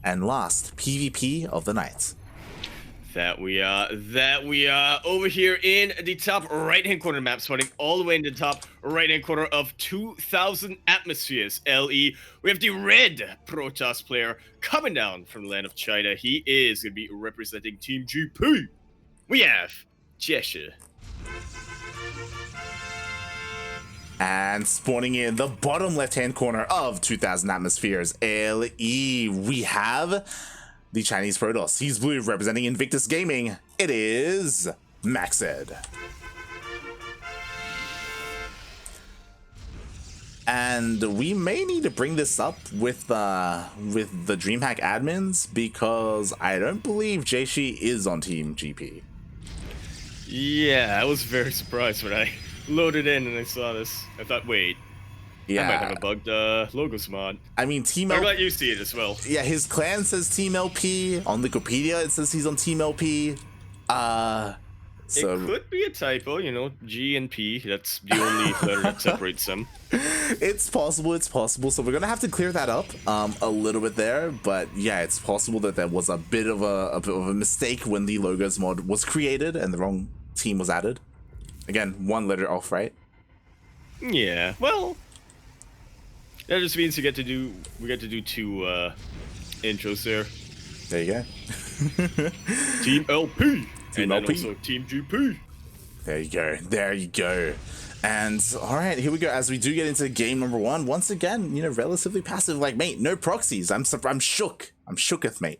and last PvP of the night. That we are over here in the top right-hand corner map, spawning all the way in the top right-hand corner of 2,000 atmospheres. LE, we have the red Protoss player coming down from the land of China. He is going to be representing Team GP. We have Jieshi. And spawning in the bottom left-hand corner of 2,000 atmospheres, LE, we have the Chinese Protoss. He's blue, representing Invictus Gaming. It is MacSed. And we may need to bring this up with the DreamHack admins, because I don't believe Jieshi is on Team GP. Yeah, I was very surprised when I loaded in and I saw this. I thought, wait. Yeah, I might have a bugged logos mod. I mean, Team I'm LP. glad you see it as well. Yeah, his clan says Team LP. On Wikipedia, it says he's on Team LP. So it could be a typo, you know, G and P. That's the only letter that separates them. It's possible. It's possible. So we're gonna have to clear that up a little bit there. But yeah, it's possible that there was a bit of a mistake when the logos mod was created and the wrong team was added. Again, one letter off, right? Yeah. Well. That just means we get to do two intros there. There you go. Team LP. Team and LP. then also Team GP. There you go. There you go. And all right, here we go. As we do get into game number one, once again, you know, relatively passive. Like, mate, no proxies. I'm shook. I'm shooketh, mate.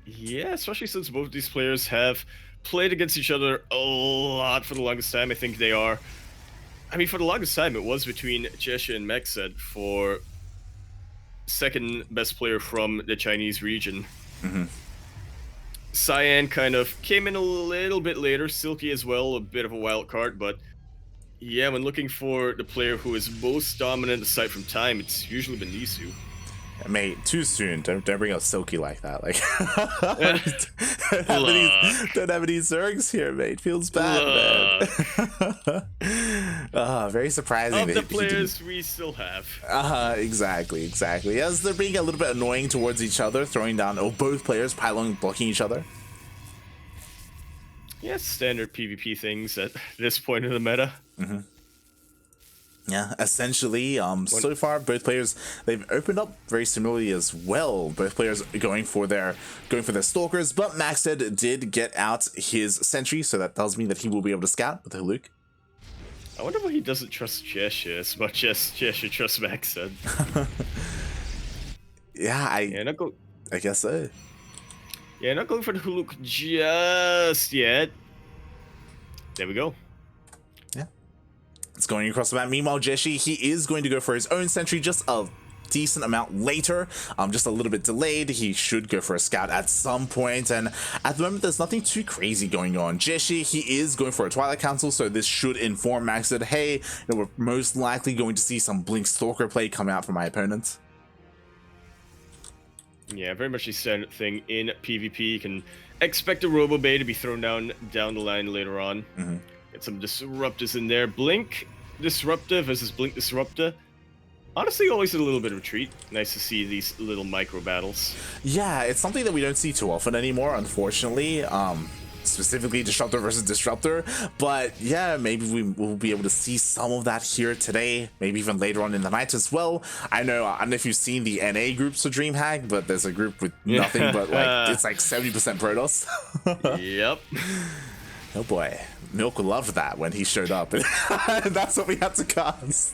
Yeah, especially since both these players have played against each other a lot for the longest time. I think they are. I mean, for the longest time, it was between Jieshi and MacSed for second best player from the Chinese region. Mm-hmm. Cyan kind of came in a little bit later, Silky as well, a bit of a wild card, but yeah, when looking for the player who is most dominant aside from time, it's usually been these two. Mate, too soon. Don't bring up Silky like that. Like, don't have any Zergs here, mate. Feels bad, man. Very surprising. Of the players we still have. Exactly. As they're being a little bit annoying towards each other, throwing down both players, pylon blocking each other. Yeah, standard PvP things at this point in the meta. Mm-hmm. Yeah, essentially, so far both players, they've opened up very similarly as well. Both players are going for their stalkers, but MacSed did get out his sentry, so that tells me that he will be able to scout with the Haluk. I wonder why he doesn't trust Jieshi as much as Jieshi trusts MacSed. Yeah, I guess so. Yeah, not going for the Haluk just yet. There we go. It's going across the map. Meanwhile, Jieshi, he is going to go for his own sentry just a decent amount later, just a little bit delayed. He should go for a scout at some point, and at the moment there's nothing too crazy going on. Jieshi, he is going for a Twilight Council, so this should inform MacSed, hey, you know, we're most likely going to see some Blink Stalker play come out from my opponent. Yeah, very much the standard thing in PvP. You can expect a Robo Bay to be thrown down the line later on. Mm-hmm. Get some disruptors in there. Blink Disruptor versus Blink Disruptor. Honestly, always a little bit of a treat. Nice to see these little micro battles. Yeah, it's something that we don't see too often anymore, unfortunately. Specifically Disruptor versus Disruptor. But yeah, maybe we will be able to see some of that here today. Maybe even later on in the night as well. I don't know if you've seen the NA groups for DreamHack, but there's a group with nothing but like, it's like 70% Protoss. Yep. Oh boy, Milk loved that when he showed up. That's what we had to cast.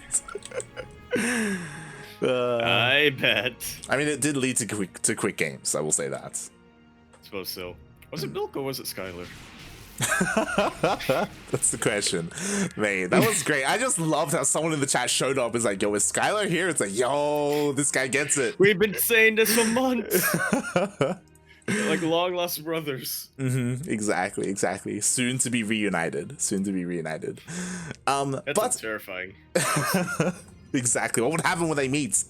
I bet. I mean, it did lead to quick games, I will say that. I suppose so. Was it Milk or was it Skylar? That's the question. Man, that was great. I just loved how someone in the chat showed up. It's like, yo, is Skylar here? It's like, yo, this guy gets it. We've been saying this for months. Like long lost brothers. Mm-hmm. Exactly. Soon to be reunited. That's terrifying. Exactly. What would happen when they meet?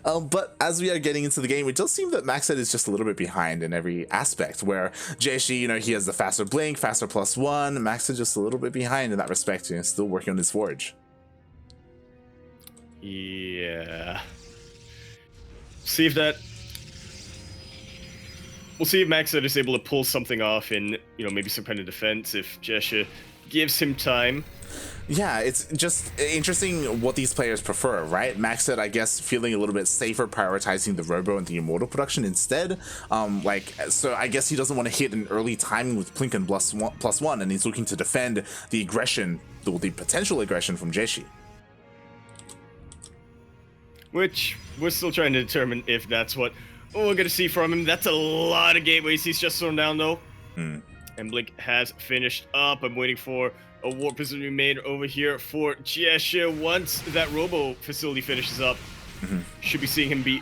But as we are getting into the game, it does seem that MacSed is just a little bit behind in every aspect, where Jieshi, you know, he has the faster blink, faster +1. MacSed just a little bit behind in that respect, you know, still working on his forge. Yeah. See if that we'll see if MacSed is able to pull something off in, maybe some kind of defense if Jieshi gives him time. Yeah, it's just interesting what these players prefer, right? MacSed, I guess, feeling a little bit safer, prioritizing the Robo and the Immortal production instead. So I guess he doesn't want to hit an early timing with Plinken +1, and he's looking to defend the aggression, the potential aggression from Jieshi. Which we're still trying to determine if that's what we're going to see from him. That's a lot of gateways he's just thrown down, though. And Blink has finished up. I'm waiting for a warp prism to be made over here for Jieshi. Once that Robo facility finishes up, should be seeing him be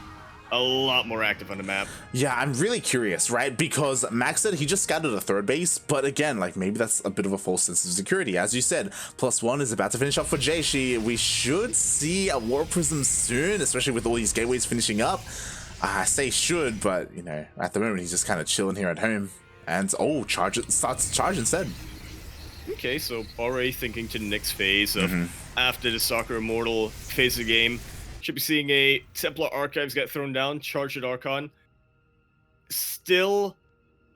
a lot more active on the map. Yeah, I'm really curious, right? Because MacSed, he just scouted a third base, but again, like maybe that's a bit of a false sense of security. As you said, +1 is about to finish up for Jieshi. We should see a warp prism soon, especially with all these gateways finishing up. I say should, but at the moment he's just kind of chilling here at home. And starts to charge instead. Okay, so already thinking to the next phase of after the Soccer Immortal phase of the game. Should be seeing a Templar Archives get thrown down, charged Archon. Still,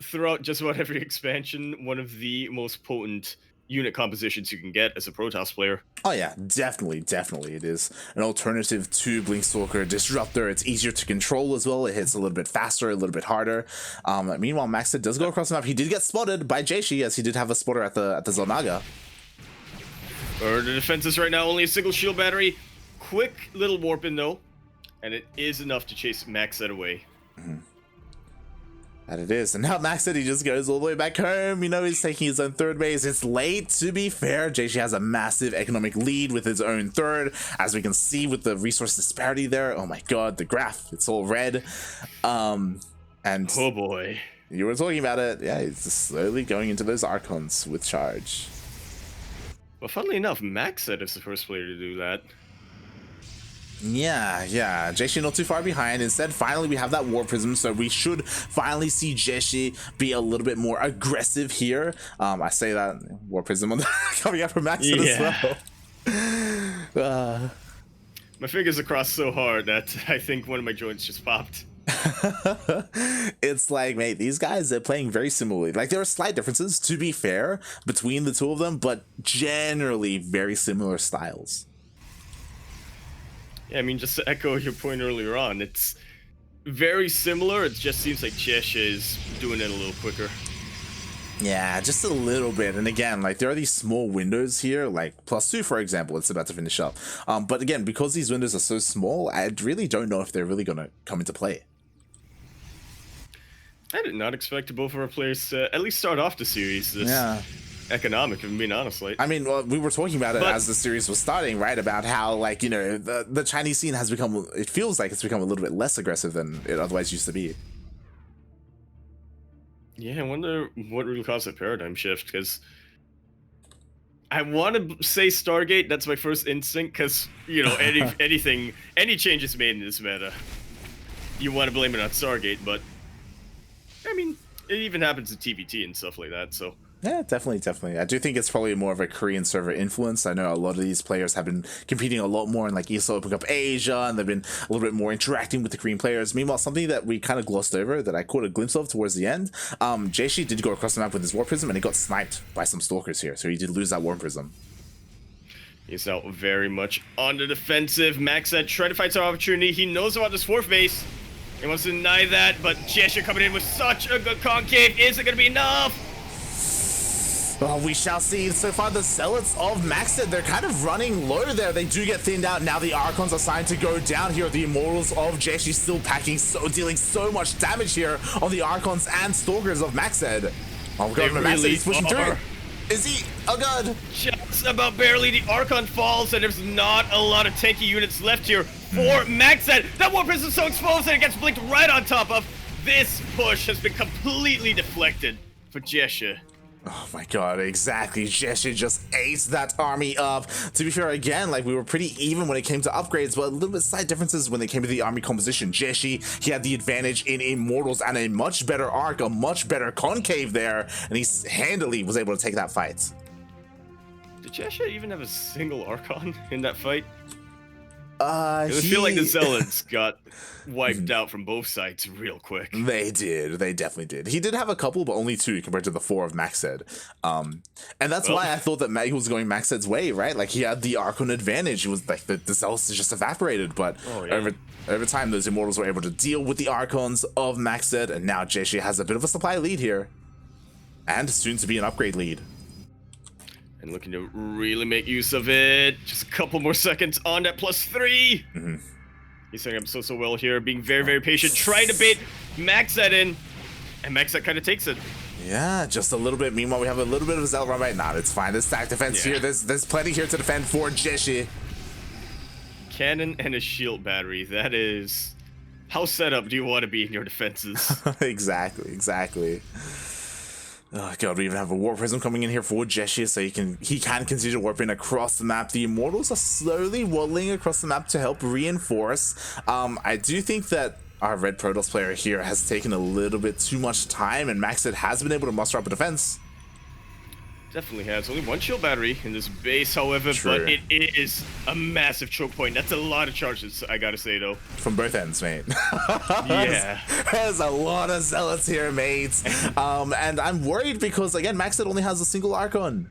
throughout just about every expansion, one of the most potent unit compositions you can get as a Protoss player. Oh yeah, definitely it is an alternative to Blinkstalker Disruptor. It's easier to control as well. It hits a little bit faster, a little bit harder. Meanwhile, MacSed does go across the map. He did get spotted by Jieshi, as he did have a spotter at the Zelnaga. The defenses right now, only a single shield battery. Quick little warp in though, and it is enough to chase MacSed away. That it is. And now MacSed, he just goes all the way back home. He's taking his own third base. It's late, to be fair. Jieshi has a massive economic lead with his own third, as we can see with the resource disparity there. Oh my god, the graph, it's all red. And oh boy, you were talking about it. Yeah, he's just slowly going into those Archons with charge. Well, funnily enough, MacSed is the first player to do that. Yeah, Jieshi not too far behind. Instead, finally we have that War Prism, so we should finally see Jieshi be a little bit more aggressive here. I say that War Prism on coming up from MacSed as well. My fingers are crossed so hard that I think one of my joints just popped. It's like, mate, these guys, they're playing very similarly. Like, there are slight differences, to be fair, between the two of them, but generally very similar styles. Yeah, I mean, just to echo your point earlier on, it's very similar. It just seems like Jieshi is doing it a little quicker. Yeah, just a little bit. And again, like, there are these small windows here, like +2, for example, it's about to finish up. But again, because these windows are so small, I really don't know if they're really going to come into play. I did not expect both of our players to at least start off the series this economic, if I'm being honest. Like, I mean, well, we were talking about it as the series was starting, right? About how, like, the Chinese scene has become, it feels like it's become a little bit less aggressive than it otherwise used to be. Yeah, I wonder what really caused that paradigm shift, because I want to say Stargate, that's my first instinct, because, any changes made in this meta, you want to blame it on Stargate, but, I mean, it even happens in TVT and stuff like that, so. Yeah, definitely. I do think it's probably more of a Korean server influence. I know a lot of these players have been competing a lot more in like ESL Open Cup Asia, and they've been a little bit more interacting with the Korean players. Meanwhile, something that we kind of glossed over that I caught a glimpse of towards the end, Jieshi did go across the map with his War Prism, and he got sniped by some Stalkers here, so he did lose that War Prism. He's now very much on the defensive. MacSed trying to find some opportunity. He knows about this fourth base. He wants to deny that, but Jieshi coming in with such a good concave. Is it going to be enough? Well, we shall see. So far, the Zealots of MacSed, they're kind of running low there. They do get thinned out. Now the Archons are starting to go down here. The Immortals of Jieshi still packing, dealing so much damage here on the Archons and Stalkers of MacSed. Oh, God, MacSed is pushing through. Is he? Oh, God. Just about barely. The Archon falls, and there's not a lot of tanky units left here for MacSed. That War Prism is so exposed, and it gets blinked right on top of. This push has been completely deflected for Jieshi. Oh my god, exactly. Jieshi just aced that army up. To be fair, again, like, we were pretty even when it came to upgrades, but a little bit slight differences when it came to the army composition. Jieshi, he had the advantage in Immortals and a much better arc, a much better concave there, and he handily was able to take that fight. Did Jieshi even have a single Archon in that fight? I feel like the Zealots got wiped out from both sides real quick. They did. They definitely did. He did have a couple, but only 2 compared to the 4 of MacSed. And that's why I thought that Mag was going MacSed's way, right? Like, he had the Archon advantage. It was like the Zealots just evaporated, but over time, those Immortals were able to deal with the Archons of MacSed, and now Jieshi has a bit of a supply lead here. And soon to be an upgrade lead. And looking to really make use of it. Just a couple more seconds on that +3. He's setting up so well here, being very patient, trying to bait MacSed in, and MacSed kind of takes it. Yeah, just a little bit. Meanwhile, we have a little bit of a Zealot run right now. It's fine. There's stack defense here. There's plenty here to defend for Jieshi. Cannon and a shield battery. That is... How set up do you want to be in your defenses? Exactly. Oh god, we even have a Warp Prism coming in here for Jieshi, so he can continue warping across the map. The Immortals are slowly waddling across the map to help reinforce. I do think that our red Protoss player here has taken a little bit too much time, and MacSed has been able to muster up a defense. Definitely has. Only 1 shield battery in this base, however, but it is a massive choke point. That's a lot of charges, I gotta say, though. From both ends, mate. Yeah. There's a lot of Zealots here, mates. And I'm worried because, again, MacSed only has a single Archon.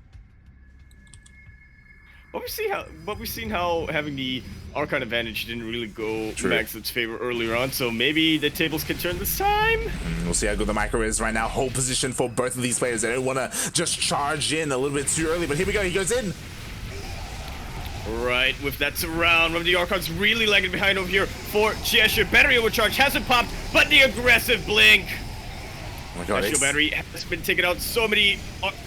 But we've seen how having the Archon advantage didn't really go MacSed's favor earlier on, so maybe the tables can turn this time. We'll see how good the micro is right now. Hold position for both of these players. They don't want to just charge in a little bit too early, but here we go. He goes in. Right, with that surround, one of the Archons really lagging behind over here for Jieshi. Battery overcharge hasn't popped, but the aggressive blink. Oh my god, Shield battery has been taken out. So many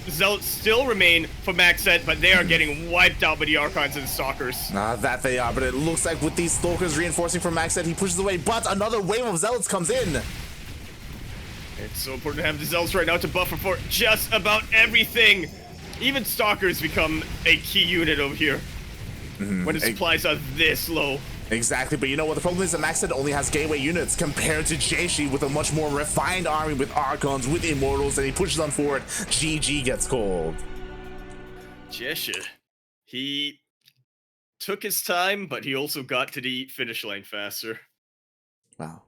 Zealots still remain for MacSed, but they are getting wiped out by the Archons and Stalkers. That they are, but it looks like with these Stalkers reinforcing from MacSed, he pushes away, but another wave of Zealots comes in. It's so important to have the Zealots right now to buffer for just about everything. Even Stalkers become a key unit over here when the supplies are this low. Exactly, but you know what? The problem is that MacSed only has gateway units compared to Jieshi with a much more refined army with Archons, with Immortals, and he pushes on forward. GG gets called. Jieshi, he took his time, but he also got to the finish line faster. Wow.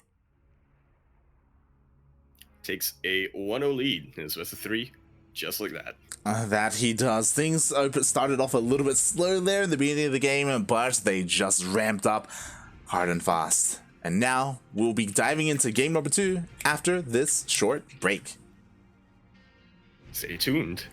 Takes a 1-0 lead in his best of 3, just like that. That he does. Things started off a little bit slow there in the beginning of the game, but they just ramped up hard and fast. And now we'll be diving into game number 2 after this short break. Stay tuned.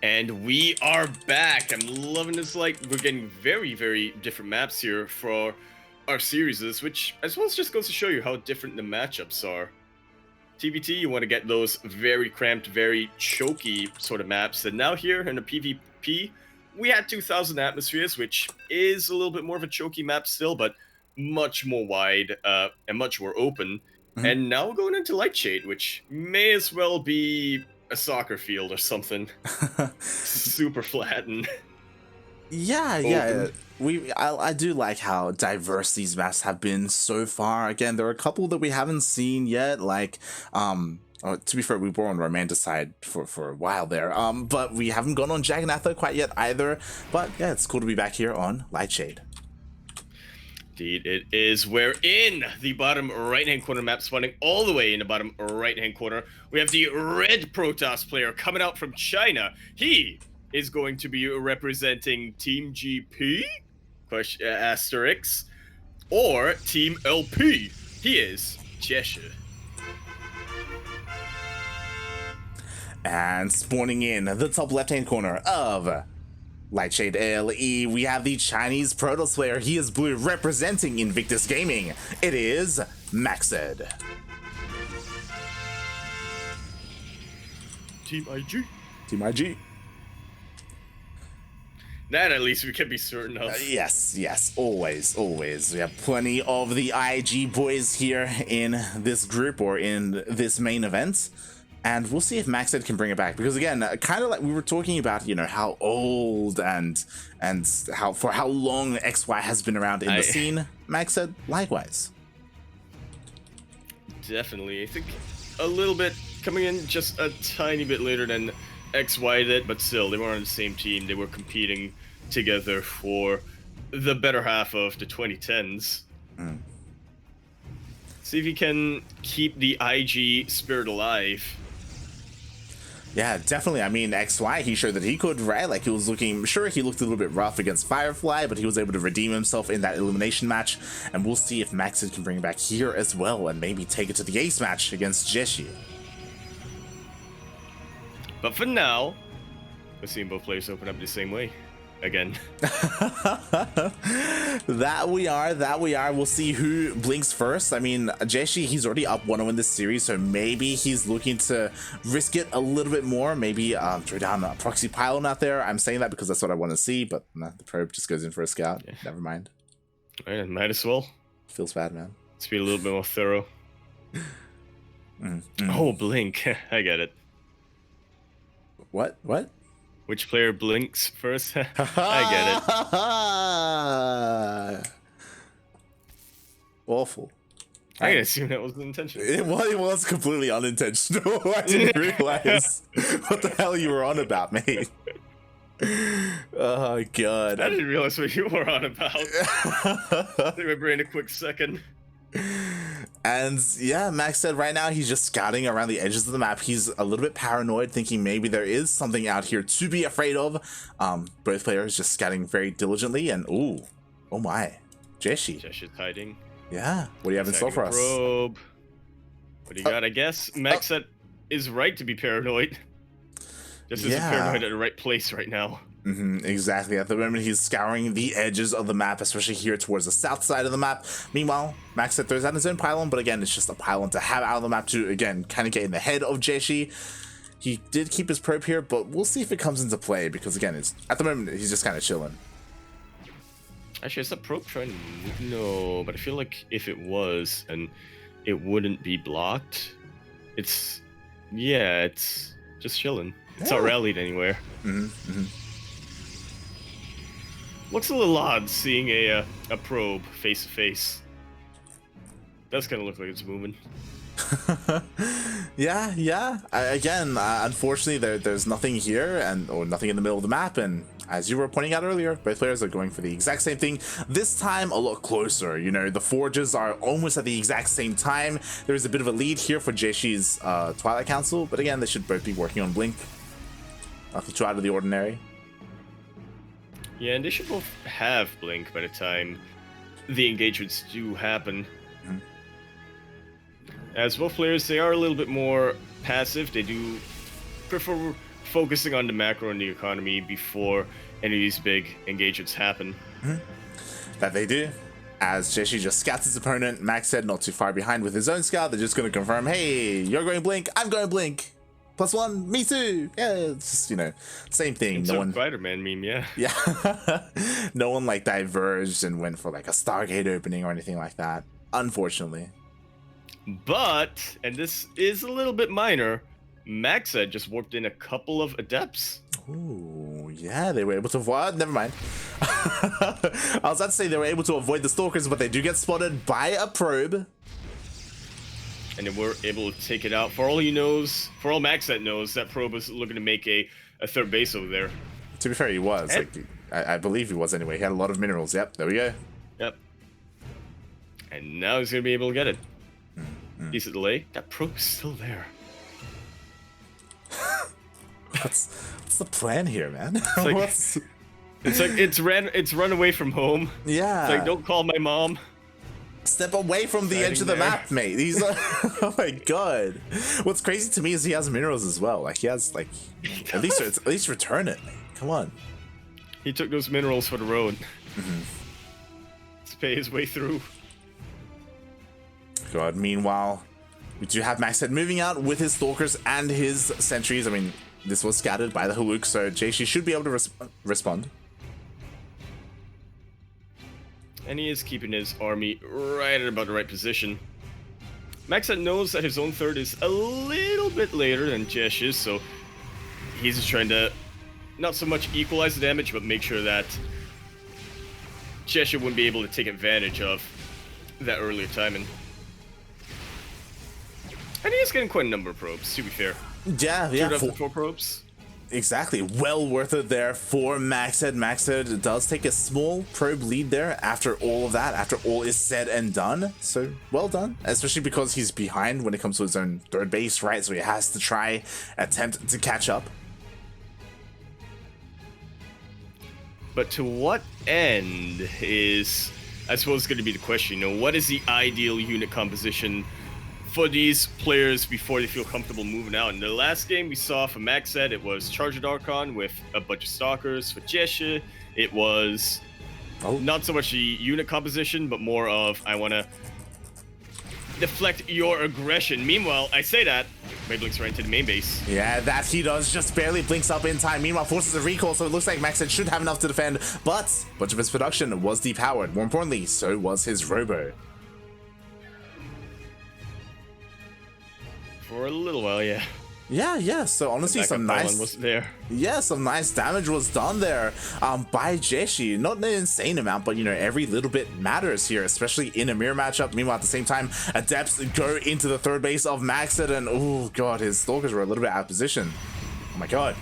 And we are back. I'm loving this. Like, we're getting very, very different maps here for our series, which I suppose just goes to show you how different the matchups are. TVT, you want to get those very cramped, very choky sort of maps. And now here in the PvP, we had 2,000 atmospheres, which is a little bit more of a choky map still, but much more wide and much more open. Mm-hmm. And now we're going into Light Shade, which may as well be a soccer field or something. Super flat and yeah. I do like how diverse these maps have been so far. Again, there are a couple that we haven't seen yet, like to be fair, we were on Romanticide for a while there, but we haven't gone on Jagannatha quite yet either. But yeah, it's cool to be back here on Lightshade. Indeed, it is. We're in the bottom right-hand corner map, spawning all the way in the bottom right-hand corner. We have the red Protoss player coming out from China. He is going to be representing Team GP, asterisk, or Team LP. He is Jieshi. And spawning in the top left-hand corner of Lightshade ALE, we have the Chinese Protoss player. He is blue, representing Invictus Gaming. It is MacSed. Team IG. Team IG. That at least we can be certain of. Yes, always. We have plenty of the IG boys here in this group or in this main event. And we'll see if MacSed can bring it back, because again, kind of like we were talking about, you know, how old and how long XY has been around in the scene. MacSed, likewise. Definitely, I think a little bit coming in just a tiny bit later than XY did, but still, they were on the same team. They were competing together for the better half of the 2010s. See if he can keep the IG spirit alive. Yeah, definitely. I mean, XY, he showed that he could, right? Like, he was looking, sure, he looked a little bit rough against Firefly, but he was able to redeem himself in that elimination match. And we'll see if MacSed can bring it back here as well and maybe take it to the ace match against Jieshi. But for now, we're seeing both players open up the same way again. That we are. We'll see who blinks first. I mean, Jieshi, he's already up 1-0 in this series, so maybe he's looking to risk it a little bit more. Maybe throw down a proxy pylon out there. I'm saying that because that's what I want to see, but nah, the probe just goes in for a scout. Yeah. Never mind. Yeah, might as well. Feels bad, man. Let's be a little bit more thorough. Oh, blink. I get it. What? Which player blinks first? I get it. Awful. I assume that was intentional. It was completely unintentional. I didn't realize what the hell you were on about, mate. Oh, God. I didn't realize what you were on about. Let me brain a quick second. And yeah, MacSed right now, he's just scouting around the edges of the map. He's a little bit paranoid, thinking maybe there is something out here to be afraid of. Both players just scouting very diligently, and oh my, Jieshi. Jieshi's hiding. Yeah, what do you have in store for us? Probe. What do you got? I guess MacSed is right to be paranoid. Just isn't paranoid at the right place right now. Exactly. At the moment, he's scouring the edges of the map, especially here towards the south side of the map. Meanwhile, MacSed throws out his own pylon, but again, it's just a pylon to have out of the map to, again, kind of get in the head of Jieshi. He did keep his probe here, but we'll see if it comes into play, because again, at the moment, he's just kind of chilling. Actually, is that probe trying to... No, but I feel like if it was, and it wouldn't be blocked. It's just chilling. It's not rallied anywhere. Looks a little odd seeing a probe face to face. Does kind of look like it's moving. Yeah. Again, unfortunately, there's nothing here or nothing in the middle of the map, and as you were pointing out earlier, both players are going for the exact same thing. This time, a lot closer. You know, the forges are almost at the exact same time. There's a bit of a lead here for Jieshi's Twilight Council, but again, they should both be working on Blink. Nothing too out of the ordinary. Yeah, and they should both have Blink by the time the engagements do happen. As both players, they are a little bit more passive. They do prefer focusing on the macro and the economy before any of these big engagements happen. That they do. As Jieshi just scouts his opponent, MacSed not too far behind with his own scout. They're just going to confirm, hey, you're going blink, I'm going blink. +1, me too. Yeah, it's just, you know, same thing. It's no a one, Spider-Man meme, yeah. yeah, no one like diverged and went for like a Stargate opening or anything like that, unfortunately. But, and this is a little bit minor, MacSed just warped in a couple of adepts. Ooh, yeah, they were able to avoid. Never mind. I was about to say they were able to avoid the stalkers, but they do get spotted by a probe. And then we're able to take it out. For all he knows, for all MacSed knows, that probe was looking to make a third base over there. To be fair, he was. And, like, I believe he was anyway. He had a lot of minerals. Yep, there we go. Yep. And now he's going to be able to get it. Decent delay. That probe's still there. What's the plan here, man? It's like, it's run away from home. Yeah. It's like, don't call my mom. Step away from the edge of the map, mate. He's oh my god. What's crazy to me is he has minerals as well. Like he has like at least return it. Come on. He took those minerals for the road. Let's pay his way through. God. Meanwhile, we do have MacSed moving out with his stalkers and his sentries. I mean, this was scattered by the Haluk, so Jieshi should be able to respond. And he is keeping his army right at about the right position. MacSed knows that his own third is a little bit later than Jieshi's, so he's just trying to not so much equalize the damage, but make sure that Jieshi wouldn't be able to take advantage of that earlier timing. And he is getting quite a number of probes, to be fair. Yeah. 4 probes. Exactly. Well worth it there for MacSed. MacSed does take a small probe lead there after all of that, after all is said and done. So, well done. Especially because he's behind when it comes to his own third base, right? So he has to attempt to catch up. But to what end is, I suppose, going to be the question. You know, what is the ideal unit composition for these players before they feel comfortable moving out? In the last game we saw from MacSed, it was Charged Archon with a bunch of stalkers. For Jieshi, it was not so much the unit composition, but more of, I want to deflect your aggression. Meanwhile, I say that, Ray blinks right into the main base. Yeah, that he does, just barely blinks up in time. Meanwhile, forces a recall, so it looks like MacSed should have enough to defend, but much of his production was depowered. More importantly, so was his robo. For a little while, yeah. Yeah. So honestly, some nice was there. Yeah, some nice damage was done there by Jieshi. Not an insane amount, but you know, every little bit matters here, especially in a mirror matchup. Meanwhile, at the same time, adepts go into the third base of MacSed, and oh god, his stalkers were a little bit out of position. Oh my god.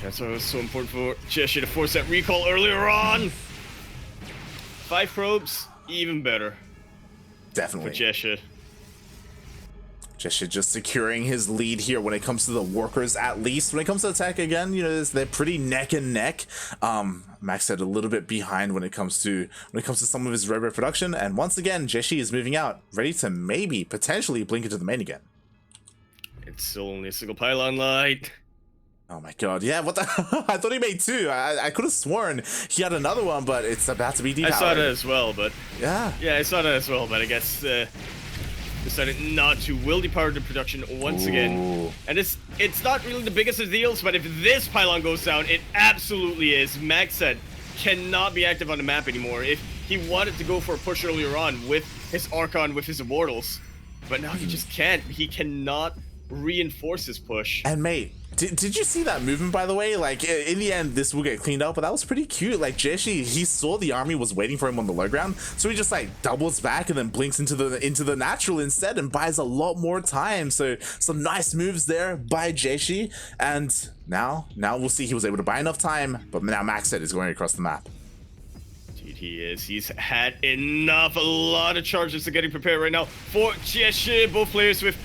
That's why it was so important for Jieshi to force that recall earlier on. 5 probes, even better. Definitely. For Jieshi. Jieshi just securing his lead here when it comes to the workers, at least. When it comes to attack, again, you know, they're pretty neck and neck. MacSed a little bit behind when it comes to some of his robo production, and once again, Jieshi is moving out, ready to maybe potentially blink into the main again. It's still only a single pylon light. Oh my god, yeah, what the I thought he made 2. I could have sworn he had another one, but it's about to be depowered. I saw that as well, but yeah, I saw that as well, but I guess decided not to. Will depower the production once again. And it's not really the biggest of deals, but if this pylon goes down, it absolutely is. MacSed cannot be active on the map anymore. If he wanted to go for a push earlier on with his Archon, with his Immortals, but now he just can't. He cannot reinforce his push. And mate, did you see that movement, by the way? Like, in the end, this will get cleaned up, but that was pretty cute. Like, Jieshi, he saw the army was waiting for him on the low ground, so he just, like, doubles back and then blinks into the natural instead and buys a lot more time. So, some nice moves there by Jieshi, and now we'll see he was able to buy enough time, but now MacSed is going across the map. Dude, he is. He's had enough. A lot of charges are getting prepared right now for Jieshi. Both players with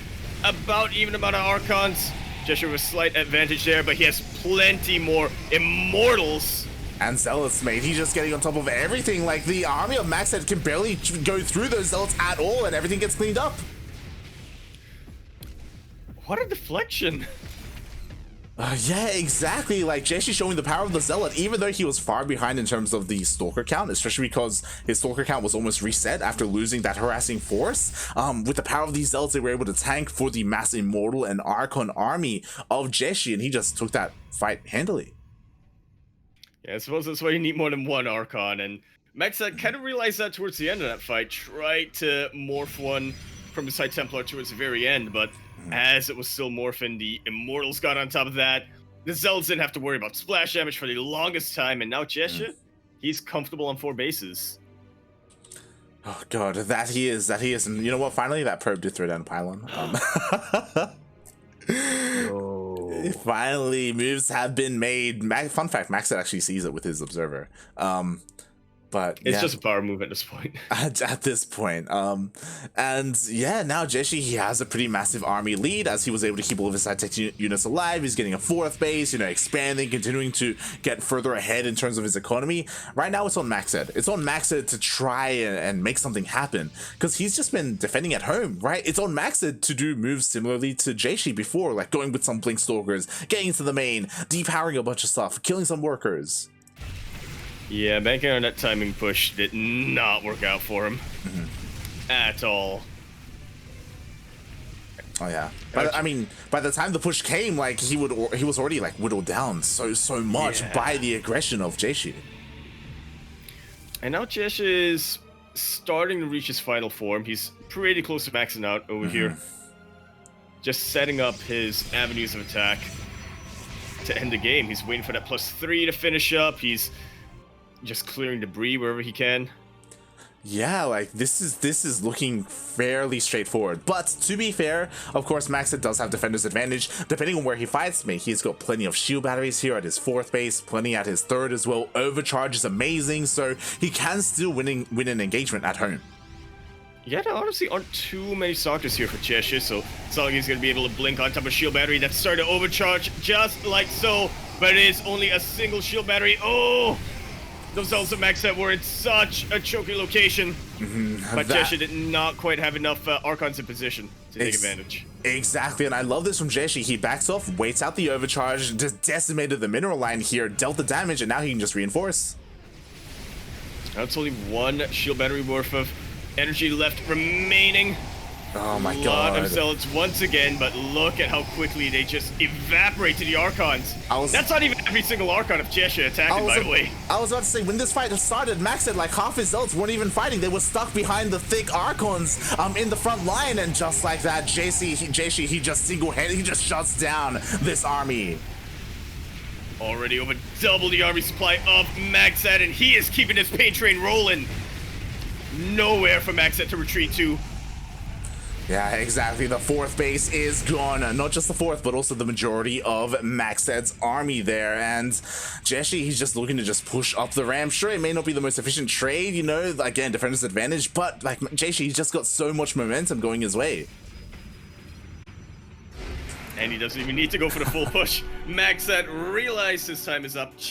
about even amount of Archons. Jieshi with a slight advantage there, but he has plenty more Immortals. And Zealots, mate, he's just getting on top of everything. Like, the army of MacSed can barely go through those Zealots at all, and everything gets cleaned up. What a deflection. Yeah, exactly. Like Jieshi showing the power of the Zealot, even though he was far behind in terms of the Stalker count, especially because his Stalker count was almost reset after losing that harassing force. With the power of these Zealots, they were able to tank for the mass Immortal and Archon army of Jieshi, and he just took that fight handily. Yeah, I suppose that's why you need more than one Archon, and MacSed kind of realized that towards the end of that fight, tried to morph one from his High Templar towards the very end, but as it was still morphing, the Immortals got on top of that. The Zealots didn't have to worry about splash damage for the longest time, and now Jieshi, he's comfortable on 4 bases. Oh god, that he is, and you know what, finally that probe did throw down a pylon. Finally, moves have been made. Fun fact, MacSed actually sees it with his observer. But it's yeah, just a power move at this point. at this point. And yeah, now Jieshi, he has a pretty massive army lead as he was able to keep all of his high-tech units alive. He's getting a 4th base, you know, expanding, continuing to get further ahead in terms of his economy. Right now, it's on MacSed. It's on MacSed to try and make something happen because he's just been defending at home, right? It's on MacSed to do moves similarly to Jieshi before, like going with some Blink Stalkers, getting into the main, depowering a bunch of stuff, killing some workers. Yeah, banking on that timing push did not work out for him at all. Oh yeah, but I mean, by the time the push came, like he was already like whittled down so much by the aggression of Jieshi. And now Jieshi is starting to reach his final form. He's pretty close to maxing out over here. Just setting up his avenues of attack to end the game. He's waiting for that +3 to finish up. He's just clearing debris wherever he can. Yeah, like this is looking fairly straightforward. But to be fair, of course, MacSed does have defender's advantage. Depending on where he fights me, he's got plenty of shield batteries here at his 4th base, plenty at his 3rd as well. Overcharge is amazing, so he can still win an engagement at home. Yeah, there honestly aren't too many Stalkers here for Jieshi, so it's not like he's going to be able to blink on top of shield battery that's starting to overcharge just like so. But it is only a single shield battery. Oh! Those Zealots of MacSed were in such a choky location, but Jieshi did not quite have enough Archons in position to take advantage. Exactly, and I love this from Jieshi. He backs off, waits out the overcharge, just decimated the mineral line here, dealt the damage, and now he can just reinforce. That's only 1 shield battery worth of energy left remaining. Oh my god. A lot of Zealots once again, but look at how quickly they just evaporate to the Archons. That's not even every single Archon of Jieshi attacking, by the way. I was about to say, when this fight started, MacSed, like half his Zealots weren't even fighting. They were stuck behind the thick Archons in the front line, and just like that, Jieshi, he just single-handed, he just shuts down this army. Already over double the army supply of MacSed, and he is keeping his pain train rolling. Nowhere for MacSed to retreat to. Yeah, exactly. The 4th base is gone. Not just the 4th, but also the majority of MacSed's army there. And Jieshi, he's just looking to just push up the ramp. Sure, it may not be the most efficient trade, you know, again, defender's advantage, but like Jieshi, he's just got so much momentum going his way. And he doesn't even need to go for the full push. MacSed realized his time is up.